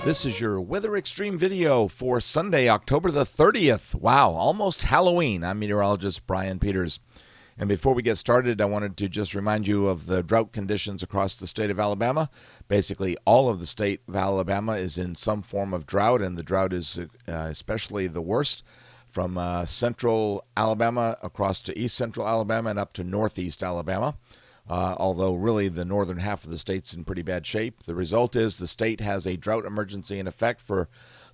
This is your Weather Xtreme video for Sunday, October the 30th. Wow, almost Halloween. I'm meteorologist Brian Peters. And before we get started, I wanted to just remind you of the drought conditions across the state of Alabama. Basically, all of the state of Alabama is in some form of drought, and the drought is especially the worst from central Alabama across to east central Alabama and up to northeast Alabama. Although really the northern half of the state's in pretty bad shape. The result is the state has a drought emergency in effect for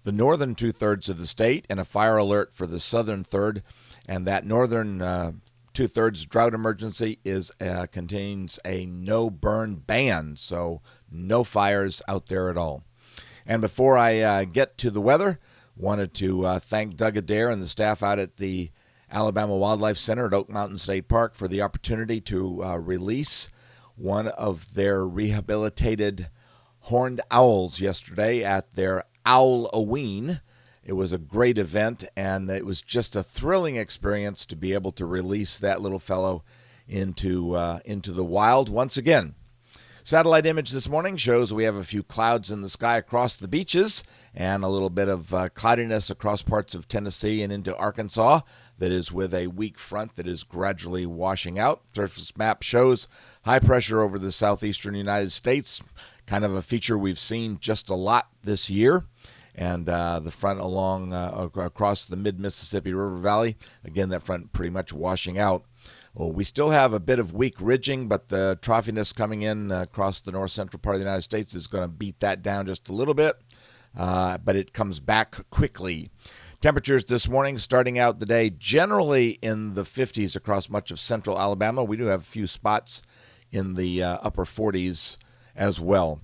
the northern two-thirds of the state and a fire alert for the southern third. And that northern two-thirds drought emergency contains a no-burn ban, so no fires out there at all. And before I get to the weather, wanted to thank Doug Adair and the staff out at the Alabama Wildlife Center at Oak Mountain State Park for the opportunity to release one of their rehabilitated horned owls yesterday at their Owl-a-Ween. It was a great event, and it was just a thrilling experience to be able to release that little fellow into the wild once again. Satellite image this morning shows we have a few clouds in the sky across the beaches and a little bit of cloudiness across parts of Tennessee and into Arkansas that is with a weak front that is gradually washing out. Surface map shows high pressure over the southeastern United States, kind of a feature we've seen just a lot this year. And the front along across the mid-Mississippi River Valley, again, that front pretty much washing out. Well, we still have a bit of weak ridging, but the troughiness coming in across the north-central part of the United States is going to beat that down just a little bit, but it comes back quickly. Temperatures this morning starting out the day generally in the 50s across much of central Alabama. We do have a few spots in the upper 40s as well.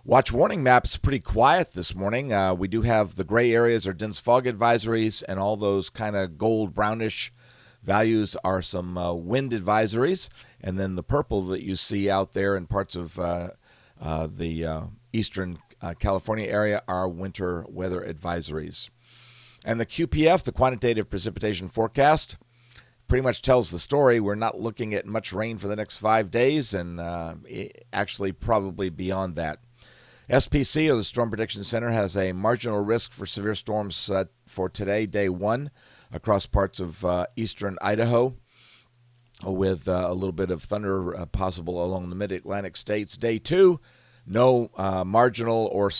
Watch warning maps pretty quiet this morning. We do have the gray areas are dense fog advisories, and all those kind of gold brownish values are some wind advisories, and then the purple that you see out there in parts of the eastern California area are winter weather advisories. And the QPF, the quantitative precipitation forecast, pretty much tells the story. We're not looking at much rain for the next 5 days, and actually probably beyond that. SPC, or the Storm Prediction Center, has a marginal risk for severe storms for today, day one, across parts of eastern Idaho, with a little bit of thunder possible along the mid-Atlantic states. Day two, no marginal or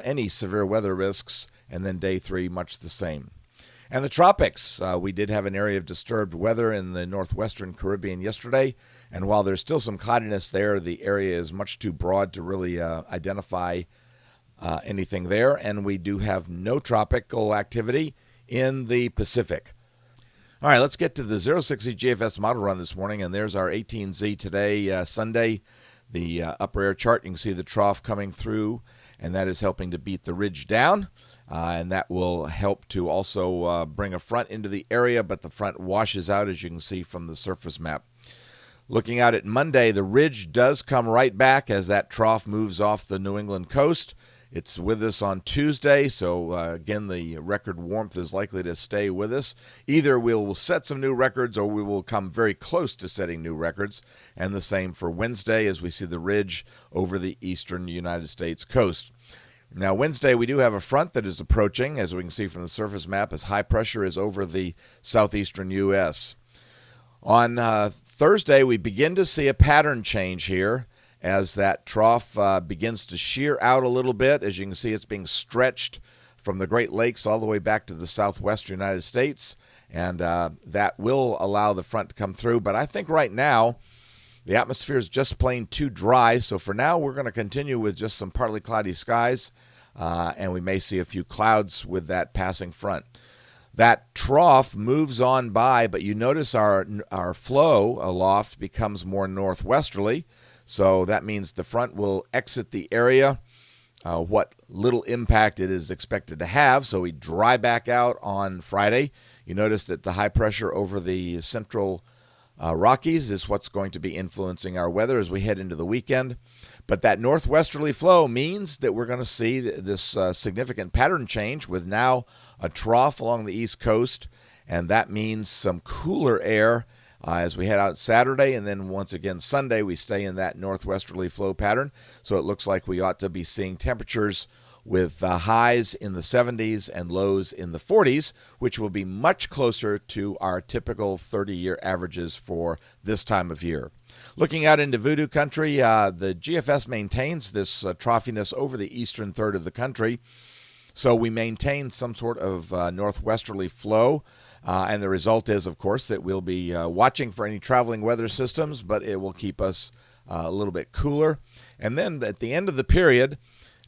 any severe weather risks, and then day three, much the same. And the tropics, we did have an area of disturbed weather in the northwestern Caribbean yesterday, and while there's still some cloudiness there, the area is much too broad to really identify anything there, and we do have no tropical activity in the Pacific. All right, let's get to the 060 GFS model run this morning, and there's our 18Z today, Sunday. The upper air chart, you can see the trough coming through, and that is helping to beat the ridge down, and that will help to also bring a front into the area, but the front washes out, as you can see from the surface map. Looking out at Monday, the ridge does come right back as that trough moves off the New England coast. It's with us on Tuesday, so again, the record warmth is likely to stay with us. Either we'll set some new records or we will come very close to setting new records, and the same for Wednesday as we see the ridge over the eastern United States coast. Now, Wednesday, we do have a front that is approaching, as we can see from the surface map, as high pressure is over the southeastern U.S. On Thursday, we begin to see a pattern change here, as that trough begins to shear out a little bit. As you can see, it's being stretched from the Great Lakes all the way back to the southwestern United States, and that will allow the front to come through. But I think right now the atmosphere is just plain too dry, so for now we're going to continue with just some partly cloudy skies, and we may see a few clouds with that passing front. That trough moves on by, but you notice our flow aloft becomes more northwesterly. So that means the front will exit the area, what little impact it is expected to have. So we dry back out on Friday. You notice that the high pressure over the central Rockies is what's going to be influencing our weather as we head into the weekend. But that northwesterly flow means that we're going to see this significant pattern change with now a trough along the East Coast, and that means some cooler air as we head out Saturday, and then once again Sunday we stay in that northwesterly flow pattern. So it looks like we ought to be seeing temperatures with highs in the 70s and lows in the 40s, which will be much closer to our typical 30-year averages for this time of year. Looking out into voodoo country, the GFS maintains this troughiness over the eastern third of the country. So we maintain some sort of northwesterly flow. And the result is, of course, that we'll be watching for any traveling weather systems, but it will keep us a little bit cooler. And then at the end of the period,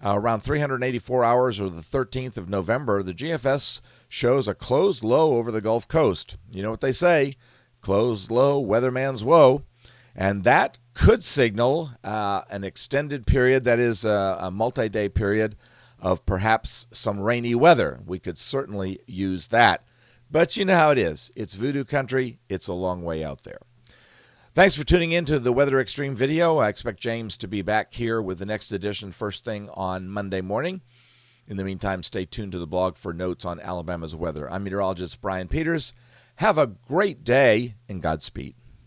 around 384 hours or the 13th of November, the GFS shows a closed low over the Gulf Coast. You know what they say, closed low, weatherman's woe. And that could signal an extended period, that is a multi-day period of perhaps some rainy weather. We could certainly use that. But you know how it is. It's voodoo country. It's a long way out there. Thanks for tuning in to the Weather Xtreme video. I expect James to be back here with the next edition first thing on Monday morning. In the meantime, stay tuned to the blog for notes on Alabama's weather. I'm meteorologist Brian Peters. Have a great day and Godspeed.